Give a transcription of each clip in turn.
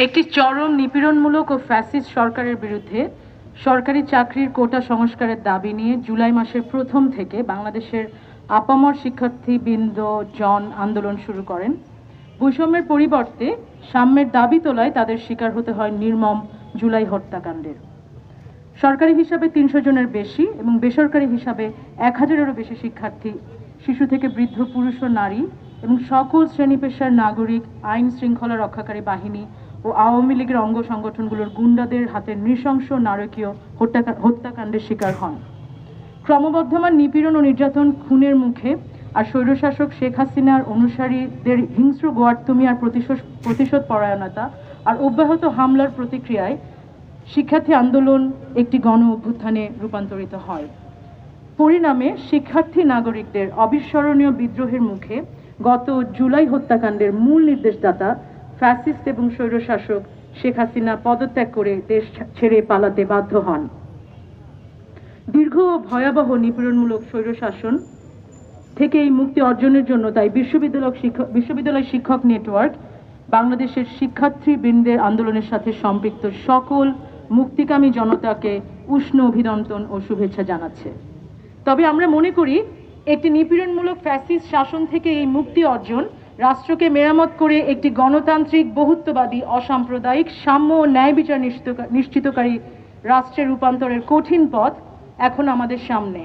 একটি চরম নিপীড়নমূলক ও ফ্যাসিস্ট সরকারের বিরুদ্ধে সরকারি চাকরির কোটা সংস্কারের দাবি নিয়ে জুলাই মাসের প্রথম থেকে বাংলাদেশের আপামর শিক্ষার্থীবৃন্দ আন্দোলন শুরু করেন। বৈষম্যের পরিবর্তে সাম্যের দাবি তোলায় তাদের শিকার হতে হয় নির্মম জুলাই হত্যাকাণ্ডের। সরকারি হিসাবে ৩০০ জনের বেশি এবং বেসরকারি হিসাবে ১,০০০-এরও বেশি শিক্ষার্থী, শিশু থেকে বৃদ্ধ, পুরুষ ও নারী এবং সকল শ্রেণী পেশার নাগরিক, আইন শৃঙ্খলা রক্ষাকারী বাহিনী ও আওয়ামী লীগের অঙ্গ সংগঠনগুলোর গুন্ডাদের হাতে নৃশংস নারকীয় হত্যাকাণ্ডের শিকার হন। ক্রমবর্ধমান নিপীড়ন ও নির্যাতন, খুনের মুখে আর স্বৈরশাসক শেখ হাসিনার অনুসারীদের হিংস্র গোয়ার্তুমি আর প্রতিশোধ পরায়ণতা আর অব্যাহত হামলার প্রতিক্রিয়ায় শিক্ষার্থী আন্দোলন একটি গণ অভ্যুত্থানে রূপান্তরিত হয়। পরিণামে শিক্ষার্থী নাগরিকদের অবিস্মরণীয় বিদ্রোহের মুখে গত জুলাই হত্যাকাণ্ডের মূল নির্দেশদাতা ফ্যাসিস্ট এবং স্বৈরশাসক শেখ হাসিনা পদত্যাগ করে দেশ ছেড়ে পালাতে বাধ্য হন। দীর্ঘ ও ভয়াবহ নিপীড়নমূলক স্বৈরশাসন থেকে এই মুক্তি অর্জনের জন্য তাই বিশ্ববিদ্যালয় শিক্ষক নেটওয়ার্ক বাংলাদেশের শিক্ষার্থীবৃন্দের আন্দোলনের সাথে সম্পৃক্ত সকল মুক্তিকামী জনতাকে উষ্ণ অভিনন্দন ও শুভেচ্ছা জানাচ্ছে। তবে আমরা মনে করি একটি নিপীড়নমূলক ফ্যাসিস্ট শাসন থেকে এই মুক্তি অর্জন রাষ্ট্রকে মেরামত করে একটি গণতান্ত্রিক, বহুত্ববাদী, অসাম্প্রদায়িক, সাম্য ও ন্যায় বিচার নিশ্চিতকারী রাষ্ট্রের রূপান্তরের কঠিন পথ এখন আমাদের সামনে।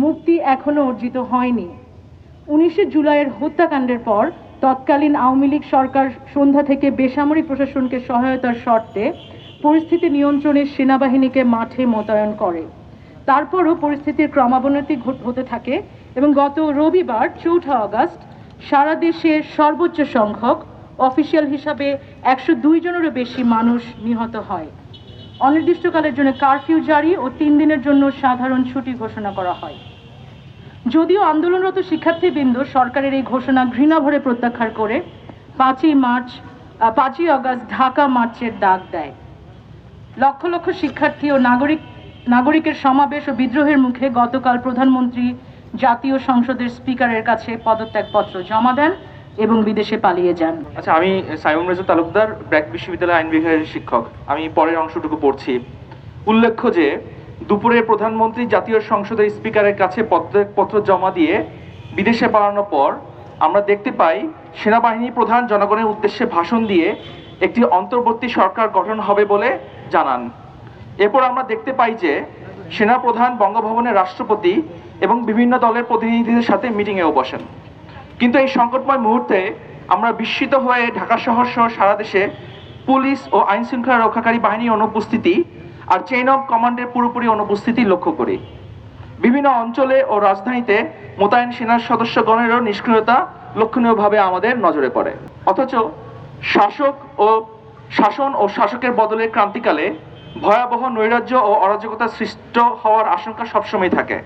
মুক্তি এখনো অর্জিত হয়নি। 19 জুলাইয়ের হত্যাকাণ্ডের পর তৎকালীন আওয়ামী লীগ সরকার সন্ধ্যা থেকে বেসামরিক প্রশাসনকে সহায়তার শর্তে পরিস্থিতি নিয়ন্ত্রণে সেনাবাহিনীকে মাঠে মোতায়েন করে। তারপরও পরিস্থিতির ক্রমাবনতি হতে থাকে এবং গত রবিবার 4 আগস্ট সারা দেশে সর্বোচ্চ সংখ্যক, অফিসিয়াল হিসাবে 102 জনেরও বেশি মানুষ নিহত হয়। অনির্দিষ্টকালের জন্য কারফিউ জারি ও 3 দিনের জন্য সাধারণ ছুটি ঘোষণা করা হয়। যদিও আন্দোলনরত শিক্ষার্থীবৃন্দ সরকারের এই ঘোষণা ঘৃণাভরে প্রত্যাখ্যান করে 5 আগস্ট ঢাকা মার্চের ডাক দেয়। লক্ষ লক্ষ শিক্ষার্থী ও নাগরিকের সমাবেশ ও বিদ্রোহের মুখে গতকাল প্রধানমন্ত্রী জাতীয় সংসদের স্পিকারের কাছে পদত্যাগপত্র জমা দেন এবং বিদেশে পালিয়ে যান। আচ্ছা, আমি সাইমন রেজা তালুকদার, ব্র্যাক বিশ্ববিদ্যালয় আইন বিভাগের শিক্ষক। আমি পরের অংশটুকু পড়ছি। উল্লেখ্য যে দুপুরে প্রধানমন্ত্রী জাতীয় সংসদের স্পিকারের কাছে পদত্যাগপত্র জমা দিয়ে বিদেশে পালানোর পর আমরা দেখতে পাই সেনাবাহিনী প্রধান জনগণের উদ্দেশ্যে ভাষণ দিয়ে একটি অন্তর্বর্তী সরকার গঠন হবে বলে জানান। এরপর আমরা দেখতে পাই যে সেনাপ্রধান বঙ্গভবনের রাষ্ট্রপতি এবং বিভিন্ন দলের প্রতিনিধিদের সাথে মিটিংয়েও বসেন। কিন্তু এই সংকটময় মুহূর্তে আমরা বিস্মিত হয়ে ঢাকা শহর সহ সারা দেশে পুলিশ ও আইন শৃঙ্খলা রক্ষাকারী বাহিনীর অনুপস্থিতি আর চেইন অফ কমান্ডের পুরোপুরি অনুপস্থিতি লক্ষ্য করি। বিভিন্ন অঞ্চলে ও রাজধানীতে মোতায়েন সেনার সদস্যগণেরও নিষ্ক্রিয়তা লক্ষণীয়ভাবে আমাদের নজরে পড়ে। অথচ শাসন ও শাসকের বদলের ক্রান্তিকালে ভয়াবহ নৈরাজ্য ও অরাজকতা সৃষ্ট হওয়ার আশঙ্কা সবসময় থাকে।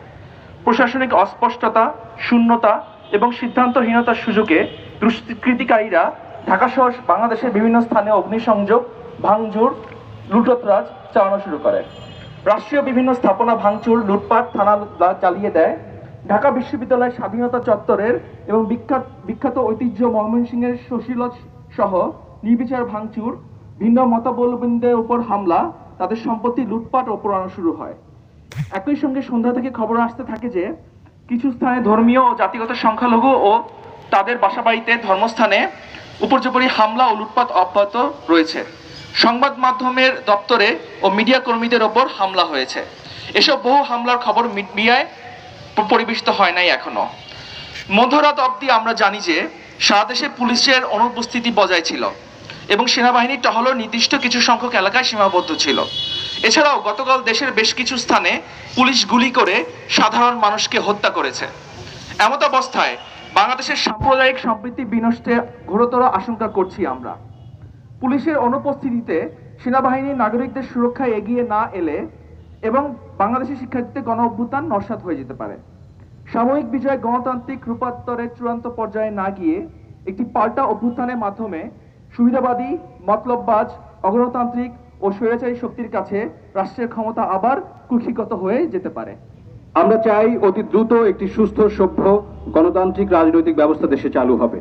প্রশাসনিক অস্পষ্টতা, শূন্যতা এবং সিদ্ধান্তহীনতার সুযোগে দুষ্কৃতিকারীরা ঢাকা সহ বাংলাদেশের বিভিন্ন স্থানে অগ্নিসংযোগ, ভাঙচুর, লুটতরাজ চালানো শুরু করে। রাষ্ট্রীয় বিভিন্ন স্থাপনা ভাঙচুর, লুটপাট, থানা চালিয়ে দেয়। ঢাকা বিশ্ববিদ্যালয়ের স্বাধীনতা চত্বরের এবং বিখ্যাত ঐতিহ্য ময়মনসিংহের শশীলজ সহ নির্বিচার ভাঙচুর, ভিন্ন মতাবলম্বীদের উপর হামলা, তাদের সম্পত্তি লুটপাট ও পোড়ানো শুরু হয়। একই সঙ্গে সন্ধ্যা থেকে খবর আসতে থাকে যে কিছু স্থানে ধর্মীয় ও জাতিগত সংখ্যালঘু ও তাদের বাসাবাড়িতে, ধর্মস্থানে উপর্যুপরি হামলা ও লুটপাট অব্যাহত রয়েছে। সংবাদ মাধ্যমের দপ্তরে ও মিডিয়া কর্মীদের ওপর হামলা হয়েছে। এসব বহু হামলার খবর মিডিয়ায় পরিবেশিত হয় নাই এখনো। মধ্যরাত অবধি আমরা জানি যে সারা দেশে পুলিশের অনুপস্থিতি বজায় ছিল এবং সেনাবাহিনীর টহল নির্দিষ্ট কিছু সংখ্যক এলাকায় সীমাবদ্ধ ছিল। এছাড়াও গতকাল দেশের বেশ কিছু স্থানে পুলিশ গুলি করে সাধারণ মানুষকে হত্যা করেছে। এমত অবস্থায় বাংলাদেশের সাম্প্রদায়িক সম্প্রীতি বিনষ্টের ঘোরতর আশঙ্কা করছি আমরা। পুলিশের অনুপস্থিতিতে সেনাবাহিনী নাগরিকদের সুরক্ষায় এগিয়ে না এলে এবং বাংলাদেশের শিক্ষার্থীদের গণ অভ্যুত্থান নস্যাৎ হয়ে যেতে পারে। সাময়িক বিজয় গণতান্ত্রিক রূপান্তরের চূড়ান্ত পর্যায়ে না গিয়ে একটি পাল্টা অভ্যুত্থানের মাধ্যমে সুবিধাবাদী, মতলববাজ, অগণতান্ত্রিক ও স্বৈরাচারী শক্তির কাছে রাষ্ট্রের ক্ষমতা আবার কুক্ষিগত হয়ে যেতে পারে। আমরা চাই অতি দ্রুত একটি সুস্থ, সভ্য, গণতান্ত্রিক রাজনৈতিক ব্যবস্থা দেশে চালু হবে।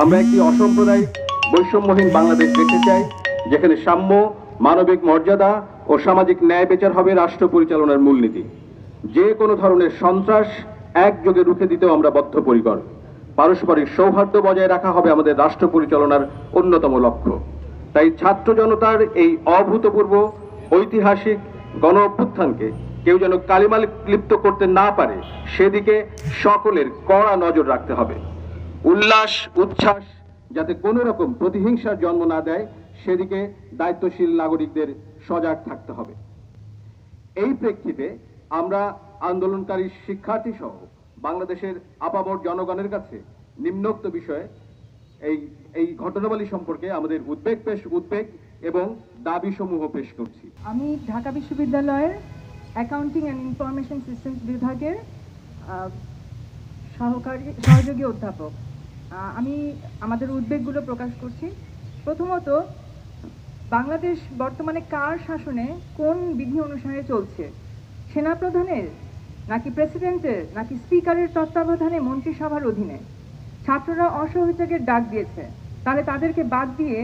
আমরা একটি অসাম্প্রদায়িক, বৈষম্যহীন বাংলাদেশ দেখতে চাই, যেখানে সাম্য, মানবিক মর্যাদা ও সামাজিক ন্যায় বিচার হবে রাষ্ট্র পরিচালনার মূলনীতি। যে কোনো ধরনের সন্ত্রাস একযোগে রুখে দিতেও আমরা বদ্ধপরিকর। পারস্পরিক সৌহার্দ্য বজায় রাখা হবে আমাদের রাষ্ট্র পরিচালনার অন্যতম লক্ষ্য। তাই ছাত্র জনতার এই অভূতপূর্ব ঐতিহাসিক গণ অভ্যুত্থানকে কেউ যেন কালিমা লিপ্ত করতে না পারে, সেদিকে সকলের কড়া নজর রাখতে হবে। উল্লাস উচ্ছ্বাস যাতে কোনো রকম প্রতিহিংসার জন্ম না দেয়, সেদিকে দায়িত্বশীল নাগরিকদের সজাগ থাকতে হবে। এই প্রেক্ষিতে আমরা আন্দোলনকারী শিক্ষার্থী সহ বাংলাদেশের আপামর জনগণের কাছে নিম্নোক্ত বিষয়ে এই ঘটনাবলী সম্পর্কে আমাদের উদ্বেগ এবং দাবি সমূহ পেশ করছি। আমি ঢাকা বিশ্ববিদ্যালয়ের অ্যাকাউন্টিং অ্যান্ড ইনফরমেশন সিস্টেমস বিভাগের সহযোগী অধ্যাপক। আমি আমাদের উদ্বেগগুলো প্রকাশ করছি। প্রথমত, বাংলাদেশ বর্তমানে কার শাসনে কোন বিধি অনুসারে চলছে? সেনাপ্রধানের, নাকি প্রেসিডেন্টের, নাকি স্পিকারের তত্ত্বাবধানে মন্ত্রিসভার অধীনে? ছাত্ররা অসহযোগের ডাক দিয়েছে, তাহলে তাদেরকে বাদ দিয়ে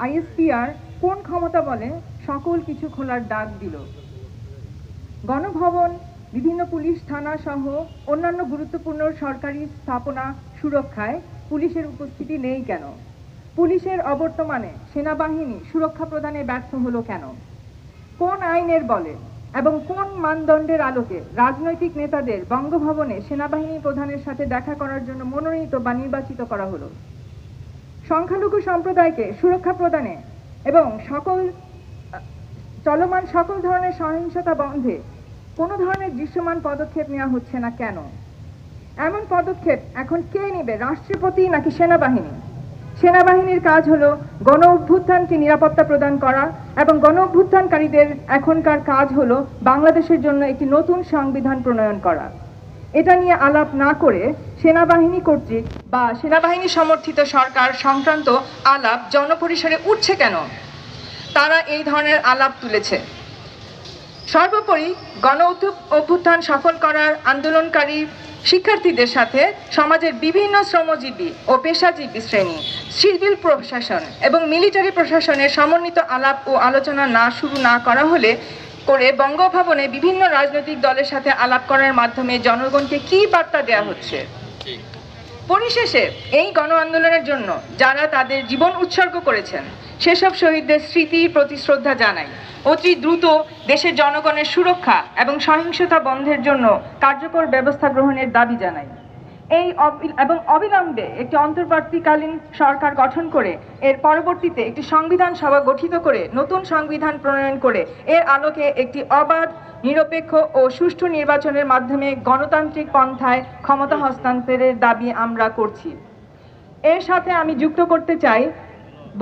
আইএসপিআর কোন ক্ষমতা বলে সকল কিছু খোলার ডাক দিল? গণভবন, বিভিন্ন পুলিশ থানা সহ অন্যান্য গুরুত্বপূর্ণ সরকারি স্থাপনা সুরক্ষায় পুলিশের উপস্থিতি নেই কেন? পুলিশের অবর্তমানে সেনাবাহিনী সুরক্ষা প্রদানে ব্যর্থ হলো কেন? কোন আইনের বলে এবং কোন মানদণ্ডের আলোকে রাজনৈতিক নেতাদের বঙ্গভবনে সেনাবাহিনী প্রধানের সাথে দেখা করার জন্য মনোনীত বা নির্বাচিত করা হলো? সংখ্যালঘু সম্প্রদায়কে সুরক্ষা প্রদানে এবং চলমান সকল ধরনের সহিংসতা বন্ধে কোনো ধরনের দৃশ্যমান পদক্ষেপ নেওয়া হচ্ছে না কেন? এমন পদক্ষেপ এখন কে নেবে, রাষ্ট্রপতি নাকি সেনাবাহিনী? সেনাবাহিনীর কাজ হলো গণ অভ্যুত্থানকে নিরাপত্তা প্রদান করা এবং গণ অভ্যুত্থানকারীদের এখনকার কাজ হলো বাংলাদেশের জন্য একটি নতুন সংবিধান প্রণয়ন করা। এটা নিয়ে আলাপ না করে সেনাবাহিনী কর্তৃক বা সেনাবাহিনী সমর্থিত সরকার সংক্রান্ত আলাপ জনপরিসরে উঠছে কেন? তারা এই ধরনের আলাপ তুলেছে। সর্বোপরি গণ অভ্যুত্থান সফল করার আন্দোলনকারী শিক্ষার্থীদের সাথে সমাজের বিভিন্ন শ্রমজীবী ও পেশাজীবী শ্রেণী, সিভিল প্রশাসন এবং মিলিটারি প্রশাসনের সমন্বিত আলাপ ও আলোচনা শুরু না করা হলে বঙ্গভবনে বিভিন্ন রাজনৈতিক দলের সাথে আলাপ করার মাধ্যমে জনগণকে কি বার্তা দেওয়া হচ্ছে? পরিশেষে এই গণ আন্দোলনের জন্য যারা তাদের জীবন উৎসর্গ করেছেন সেসব শহীদদের স্মৃতির প্রতি শ্রদ্ধা জানাই। অতি দ্রুত দেশের জনগণের সুরক্ষা এবং সহিংসতা বন্ধের জন্য কার্যকর ব্যবস্থা গ্রহণের দাবি জানাই। এবং অবিলম্বে একটি অন্তর্বর্তীকালীন সরকার গঠন করে এর পরবর্তীতে একটি সংবিধান সভা গঠিত করে নতুন সংবিধান প্রণয়ন করে এর আলোকে একটি অবাধ, নিরপেক্ষ ও সুষ্ঠু নির্বাচনের মাধ্যমে গণতান্ত্রিক পন্থায় ক্ষমতা হস্তান্তরের দাবি আমরা করছি। এর সাথে আমি যুক্ত করতে চাই,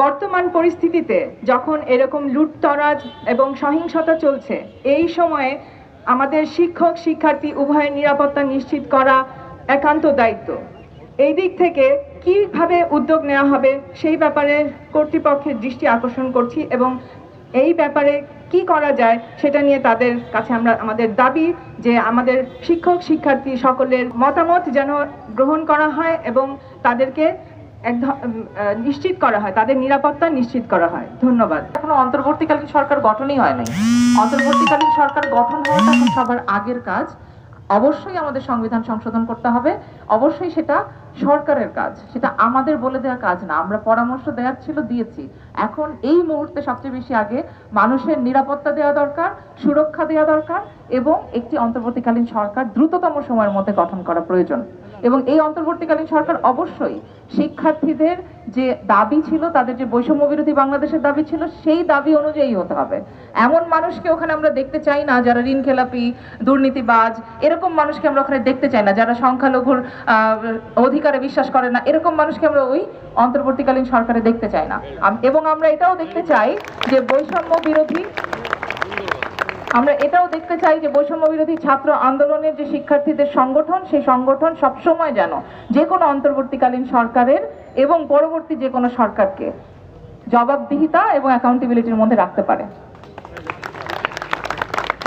বর্তমান পরিস্থিতিতে যখন এরকম লুটতরাজ এবং সহিংসতা চলছে, এই সময়ে আমাদের শিক্ষক শিক্ষার্থী উভয়ের নিরাপত্তা নিশ্চিত করা একান্ত দায়িত্ব। এই দিক থেকে কিভাবে উদ্যোগ নেওয়া হবে সেই ব্যাপারে কর্তৃপক্ষের দৃষ্টি আকর্ষণ করছি এবং এই ব্যাপারে কি করা যায় সেটা নিয়ে তাদের কাছে আমাদের দাবি যে আমাদের শিক্ষক শিক্ষার্থী সকলের মতামত যেন গ্রহণ করা হয় এবং তাদেরকে নিশ্চিত করা হয়, তাদের নিরাপত্তা নিশ্চিত করা হয়। ধন্যবাদ। এখনো অন্তর্বর্তীকালীন সরকার গঠনই হয় নাই। অন্তর্বর্তীকালীন সরকার গঠন হওয়াটা এখন সবার আগের কাজ। অবশ্যই আমাদের সংবিধান সংশোধন করতে হবে, অবশ্যই সেটা সরকারের কাজ, সেটা আমাদের বলে দেওয়া কাজ না। আমরা পরামর্শ দেওয়ার ছিল, দিয়েছি। এখন এই মুহূর্তে সবচেয়ে বেশি আগে মানুষের নিরাপত্তা দেওয়া দরকার, সুরক্ষা দেওয়া দরকার এবং একটি অন্তর্বর্তীকালীন সরকার দ্রুততম সময়ের মধ্যে গঠন করা প্রয়োজন। এবং এই অন্তর্বর্তীকালীন সরকার অবশ্যই শিক্ষার্থীদের যে দাবি ছিল, তাদের যে বৈষম্য বিরোধী বাংলাদেশের দাবি ছিল, সেই দাবি অনুযায়ী হতে হবে। এমন মানুষকে ওখানে আমরা দেখতে চাই না যারা ঋণ খেলাপি, দুর্নীতিবাজ, এরকম মানুষকে আমরা ওখানে দেখতে চাই না। যারা সংখ্যালঘুর অধিকারে বিশ্বাস করে না, এরকম মানুষকে আমরা ওই অন্তর্বর্তীকালীন সরকারে দেখতে চাই না। এবং আমরা এটাও দেখতে চাই যে বৈষম্য বিরোধী ছাত্র আন্দোলনের যে শিক্ষার্থীদের সংগঠন, সেই সংগঠন সবসময় যেন যে কোনো অন্তর্বর্তীকালীন সরকারের এবং পরবর্তী যে কোনো সরকারকে জবাবদিহিতা এবং অ্যাকাউন্টেবিলিটির মধ্যে রাখতে পারে।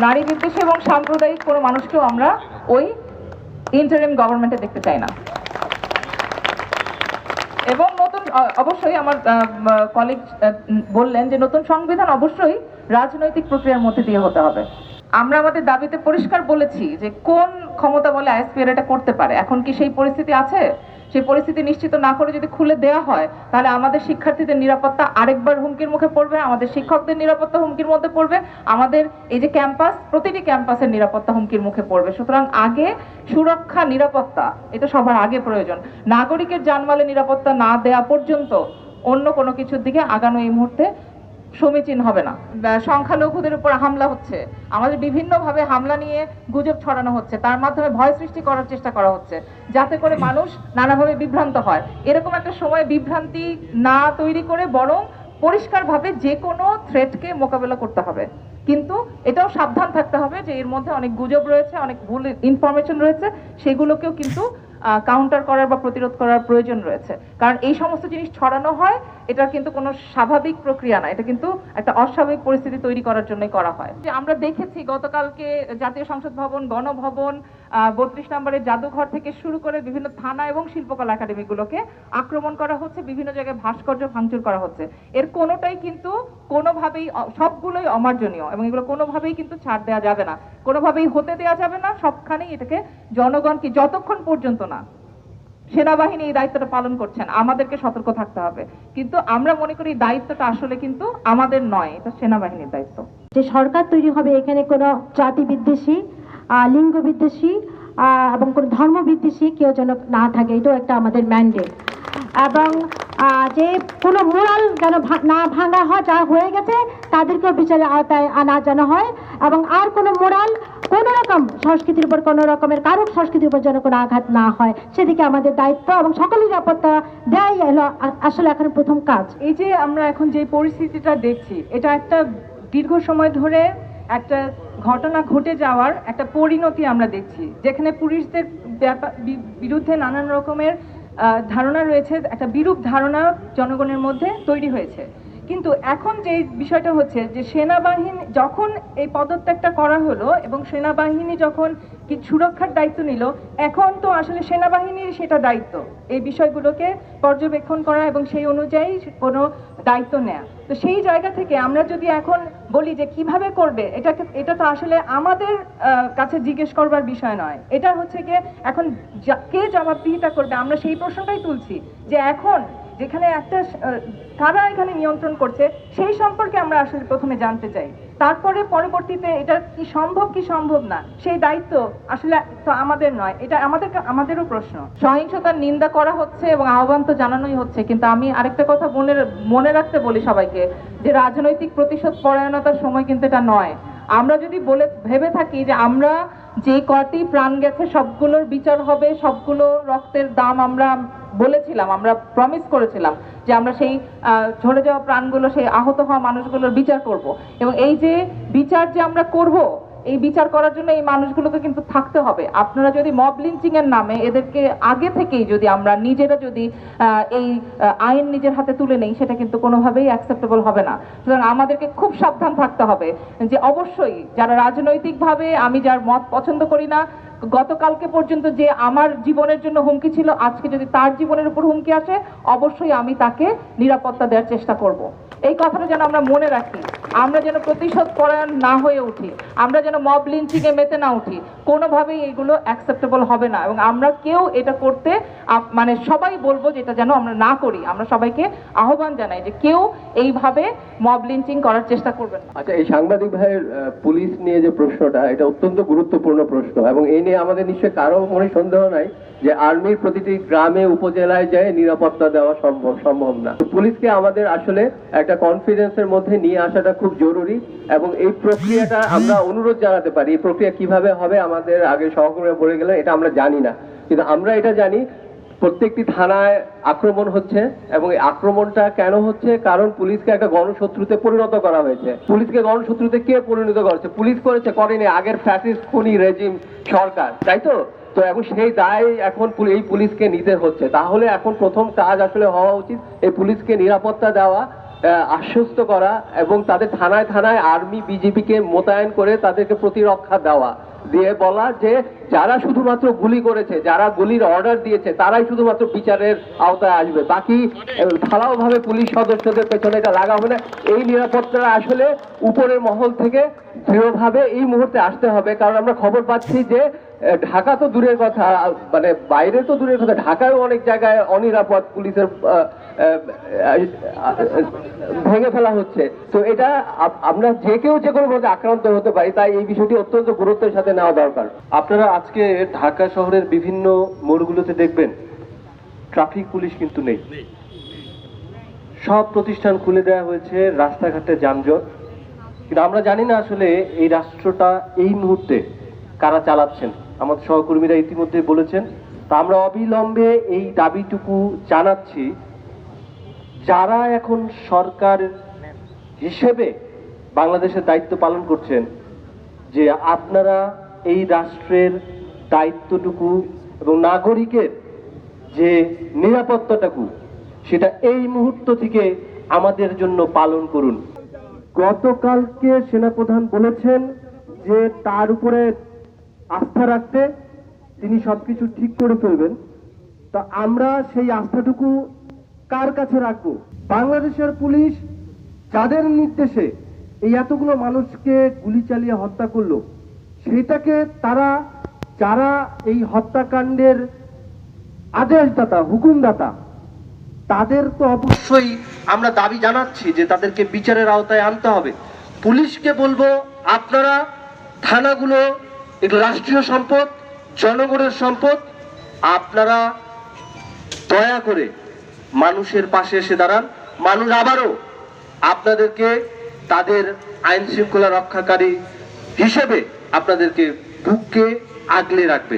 নারী বিদ্বেষী এবং সাম্প্রদায়িক কোনো মানুষকেও আমরা ওই ইন্টারিম গভর্নমেন্টে দেখতে চাই না। এবং নতুন অবশ্যই আমার কলিগ বললেন যে নতুন সংবিধান অবশ্যই রাজনৈতিক প্রক্রিয়ার মধ্যে দিয়ে হতে হবে। আমরা আমাদের দাবিতে পরিষ্কার বলেছি যে কোন ক্ষমতা বলে আইএসপিআর এটা করতে পারে। এখন কি সেই পরিস্থিতি আছে? সেই পরিস্থিতি নিশ্চিত না করে যদি খুলে দেওয়া হয়, তাহলে আমাদের শিক্ষার্থীদের নিরাপত্তা আরেকবার হুমকির মুখে পড়বে, আমাদের শিক্ষকদের নিরাপত্তা হুমকির মধ্যে পড়বে, আমাদের এই যে ক্যাম্পাস, প্রতিটি ক্যাম্পাসের নিরাপত্তা হুমকির মুখে পড়বে। সুতরাং আগে সুরক্ষা, নিরাপত্তা এটা সবার আগে প্রয়োজন। নাগরিকের জানমালের নিরাপত্তা না দেওয়া পর্যন্ত অন্য কোনো কিছুর দিকে আগানো এই মুহূর্তে সমীচীন হবে না। সংখ্যালঘুদের উপর হামলা হচ্ছে, আমাদের বিভিন্নভাবে হামলা নিয়ে গুজব ছড়ানো হচ্ছে, তার মাধ্যমে ভয় সৃষ্টি করার চেষ্টা করা হচ্ছে, যাতে করে মানুষ নানাভাবে বিভ্রান্ত হয়। এরকম একটা সময় বিভ্রান্তি না তৈরি করে বরং পরিষ্কারভাবে যে কোনো থ্রেটকে মোকাবেলা করতে হবে। কিন্তু এটাও সাবধান থাকতে হবে যে এর মধ্যে অনেক গুজব রয়েছে, অনেক ভুল ইনফরমেশন রয়েছে, সেগুলোকেও কিন্তু কাউন্টার করার বা প্রতিরোধ করার প্রয়োজন রয়েছে। কারণ এই সমস্ত জিনিস ছড়ানো হয়, এটা কিন্তু কোনো স্বাভাবিক প্রক্রিয়া না, এটা কিন্তু একটা অস্বাভাবিক পরিস্থিতি তৈরি করার জন্যই করা হয়। যে আমরা দেখেছি গতকালকে জাতীয় সংসদ ভবন, গণভবন, 32 নম্বরের জাদুঘর থেকে শুরু করে বিভিন্ন থানা এবং শিল্পকলা একাডেমিগুলোকে আক্রমণ করা হচ্ছে, বিভিন্ন জায়গায় ভাস্কর্য ভাঙচুর করা হচ্ছে। এর কোনোটাই কিন্তু কোনোভাবেই, সবগুলোই অমার্জনীয় এবং এগুলো কোনোভাবেই কিন্তু ছাড় দেওয়া যাবে না, কোনোভাবেই হতে দেওয়া যাবে না। সবখানেই এটাকে জনগণকে, যতক্ষণ পর্যন্ত না সেনাবাহিনী এই দায়িত্বটা পালন করছেন, আমাদেরকে সতর্ক থাকতে হবে। কিন্তু আমরা মনে করি এই দায়িত্বটা আসলে কিন্তু আমাদের নয়, এটা সেনাবাহিনীর দায়িত্ব। যে সরকার তৈরি হবে এখানে কোনো জাতি বিদ্বেষী, লিঙ্গ বিদ্বেষী এবং কোনো ধর্ম বিদ্বেষী কেউ যেন না থাকে, এটাও একটা আমাদের ম্যান্ডেট। এবং যে কোনো মোরাল যেন না ভাঙা হয়, যা হয়ে গেছে তাদেরকেও বিচারের আওতায় আনা যেন হয়, এবং আর কোনো মোরাল, কোনো রকম সংস্কৃতির উপর, কোনো রকমের কারক সংস্কৃতির উপর যেন কোনো আঘাত না হয়, সেদিকে আমাদের দায়িত্ব এবং সকলের নিরাপত্তা দেওয়াই হলো আসলে এখন প্রথম কাজ। এই যে আমরা এখন যে পরিস্থিতিটা দেখছি, এটা একটা দীর্ঘ সময় ধরে একটা ঘটনা ঘটে যাওয়ার একটা পরিণতি আমরা দেখছি, যেখানে পুলিশদের বিরুদ্ধে নানান রকমের ধারণা রয়েছে, একটা বিরূপ ধারণা জনগণের মধ্যে তৈরি হয়েছে। কিন্তু এখন যে বিষয়টা হচ্ছে যে সেনাবাহিনী যখন এই পদত্যাগটা করা হলো এবং সেনাবাহিনী যখন কি সুরক্ষার দায়িত্ব নিল, এখন তো আসলে সেনাবাহিনীর সেটা দায়িত্ব এই বিষয়গুলোকে পর্যবেক্ষণ করা এবং সেই অনুযায়ী কোনো দায়িত্ব নেওয়া। তো সেই জায়গা থেকে আমরা যদি এখন বলি যে কিভাবে করবে, এটা তো আসলে আমাদের কাছে জিজ্ঞেস করবার বিষয় নয়, এটা হচ্ছে গিয়ে এখন কে জবাবদিহিতা করবে, আমরা সেই প্রশ্নটাই তুলছি যে এখন যেখানে একটা কারা এখানে নিয়ন্ত্রণ করছে সেই সম্পর্কে আমরা আসলে প্রথমে জানতে চাই, তারপরে পরবর্তীতে এটা কি সম্ভব না সেই দায়িত্ব আসলে তো আমাদের নয়, এটা আমাদেরও প্রশ্ন। সহিংসতার নিন্দা করা হচ্ছে এবং আহ্বান তো জানানোই হচ্ছে, কিন্তু আমি আরেকটা কথা মনে রাখতে বলি সবাইকে যে রাজনৈতিক প্রতিশোধ পরায়ণতার সময় কিন্তু এটা নয়। আমরা যদি ভেবে থাকি যে আমরা যে কটি প্রাণ গেছে সবগুলোর বিচার হবে, সবগুলো রক্তের দাম আমরা বলেছিলাম, আমরা প্রমিস করেছিলাম যে আমরা সেই ঝরে যাওয়া প্রাণগুলো, সেই আহত হওয়া মানুষগুলোর বিচার করব, এবং এই যে বিচার যে আমরা করব, এই বিচার করার জন্য এই মানুষগুলোকে কিন্তু থাকতে হবে। আপনারা যদি মব লিঞ্চিং এর নামে এদেরকে আগে থেকেই যদি আমরা নিজেরা যদি এই আইন নিজের হাতে তুলে নেই, সেটা কিন্তু কোনোভাবেই অ্যাকসেপ্টেবল হবে না। সুতরাং আমাদেরকে খুব সাবধান থাকতে হবে যে অবশ্যই যারা রাজনৈতিকভাবে, আমি যার মত পছন্দ করি না, গতকালকে পর্যন্ত যে আমার জীবনের জন্য হুমকি ছিল, আজকে যদি তার জীবনের উপর হুমকি আসে, অবশ্যই আমি তাকে নিরাপত্তা দেওয়ার চেষ্টা করব। এই কথাটা যেন আমরা মনে রাখি, আমরা যেন প্রতিশোধ পরায়ণ না হয়ে উঠি, আমরা যেন মব লিঞ্চিংয়ে মেতে না উঠি, কোনোভাবেই এগুলো অ্যাকসেপ্টেবল হবে না। এবং আমরা কেউ এটা করতে মানে সবাই বলবো যে এটা যেন আমরা না করি। আমরা সবাইকে আহ্বান জানাই যে কেউ এইভাবে মব লিঞ্চিং করার চেষ্টা করবেন না। আচ্ছা, এই সাংবাদিক ভাইয়ের পুলিশ নিয়ে যে প্রশ্নটা, এটা অত্যন্ত গুরুত্বপূর্ণ প্রশ্ন, এবং এই নিয়ে আমাদের নিশ্চয়ই কারো মনে সন্দেহ নাই যে আর্মির প্রতিটি গ্রামে উপজেলায় যায় নিরাপত্তা দেওয়া সম্ভব না। পুলিশকে আমাদের আসলে একটা কনফিডেন্সের মধ্যে নিয়ে আসাটা খুব জরুরি, এবং এই প্রক্রিয়াটা আমরা অনুরোধ জানাতে পারি। এই প্রক্রিয়া কিভাবে হবে আমাদের আগে সহকর্মীরা বলে গেলেন, এটা আমরা জানি না, কিন্তু আমরা এটা জানি প্রত্যেকটি থানায় আক্রমণ হচ্ছে, এবং এই আক্রমণটা কেন হচ্ছে? কারণ পুলিশকে একটা গণশত্রুতে পরিণত করা হয়েছে। পুলিশকে গণশত্রুতে কে পরিণত করেছে? পুলিশ করেনি আগের ফ্যাসিস্ট খুনি রেজিম সরকার, তাই তো? তো এখন সেই দায় এখন এই পুলিশকে নিতে হচ্ছে। তাহলে এখন প্রথম কাজ আসলে হওয়া উচিত এই পুলিশকে নিরাপত্তা দেওয়া, আশ্বস্ত করা, এবং তাদের থানায় থানায় আর্মি বিজেপিকে মোতায়েন করে তাদেরকে প্রতিরক্ষা দেওয়া। দিয়ে বলা যে যারা শুধুমাত্র গুলি করেছে, যারা গুলির অর্ডার দিয়েছে, তারাই শুধুমাত্র বিচারের আওতায় আসবে, বাকি ঢালাও ভাবে পুলিশ সদস্যদের পেছনে এটা লাগা হবে না। এই নিরাপত্তা আসলে উপরের মহল থেকে দৃঢ়ভাবে এই মুহূর্তে আসতে হবে, কারণ আমরা খবর পাচ্ছি যে ঢাকা তো দূরের কথা, মানে বাইরে তো দূরের কথা, ঢাকায় অনেক জায়গায় অনিরাপদ পুলিশের ভেঙে ফেলা হচ্ছে। তো এটা আমরা যে কেউ যে কোনো ভাবে আক্রান্ত হতে পারি, তাই এই বিষয়টি অত্যন্ত গুরুত্বের সাথে নেওয়া দরকার। আপনারা আজকে ঢাকা শহরের বিভিন্ন মোড়গুলোতে দেখবেন ট্রাফিক পুলিশ কিন্তু নেই, সব প্রতিষ্ঠান খুলে দেওয়া হয়েছে, রাস্তাঘাটে যানজট। কিন্তু আমরা জানি না আসলে এই রাষ্ট্রটা এই মুহূর্তে কারা চালাচ্ছেন। আমাদের সহকর্মীরা ইতিমধ্যে বলেছেন, তা আমরা অবিলম্বে এই দাবিটুকু জানাচ্ছি, যারা এখন সরকার হিসেবে বাংলাদেশের দায়িত্ব পালন করছেন, যে আপনারা এই রাষ্ট্রের দায়িত্বটুকু এবং নাগরিকের যে নিরাপত্তাটুকু সেটা এই মুহূর্ত থেকে আমাদের জন্য পালন করুন। গতকালকে সেনাপ্রধান বলেছেন যে তার উপরে আস্থা রাখতে তিনি সবকিছু ঠিক করে ফেলবেন। তা আমরা সেই আস্থাটুকু কার কাছে রাখবো? বাংলাদেশের পুলিশ যাদের নির্দেশে এই এতগুলো মানুষকে গুলি চালিয়ে হত্যা করলো, সেটাকে তারা যারা এই হত্যাকাণ্ডের আদেশদাতা, হুকুমদাতা, তাদের তো অবশ্যই আমরা দাবি জানাচ্ছি যে তাদেরকে বিচারের আওতায় আনতে হবে। পুলিশকে বলবো, আপনারা থানাগুলো এগুলো রাষ্ট্রীয় সম্পদ, জনগণের সম্পদ, আপনারা দয়া করে মানুষের পাশে এসে দাঁড়ান। মানুষ আবারও আপনাদেরকে তাদের আইন শৃঙ্খলা রক্ষাকারী হিসেবে আপনাদেরকে বুককে আগলে রাখবে।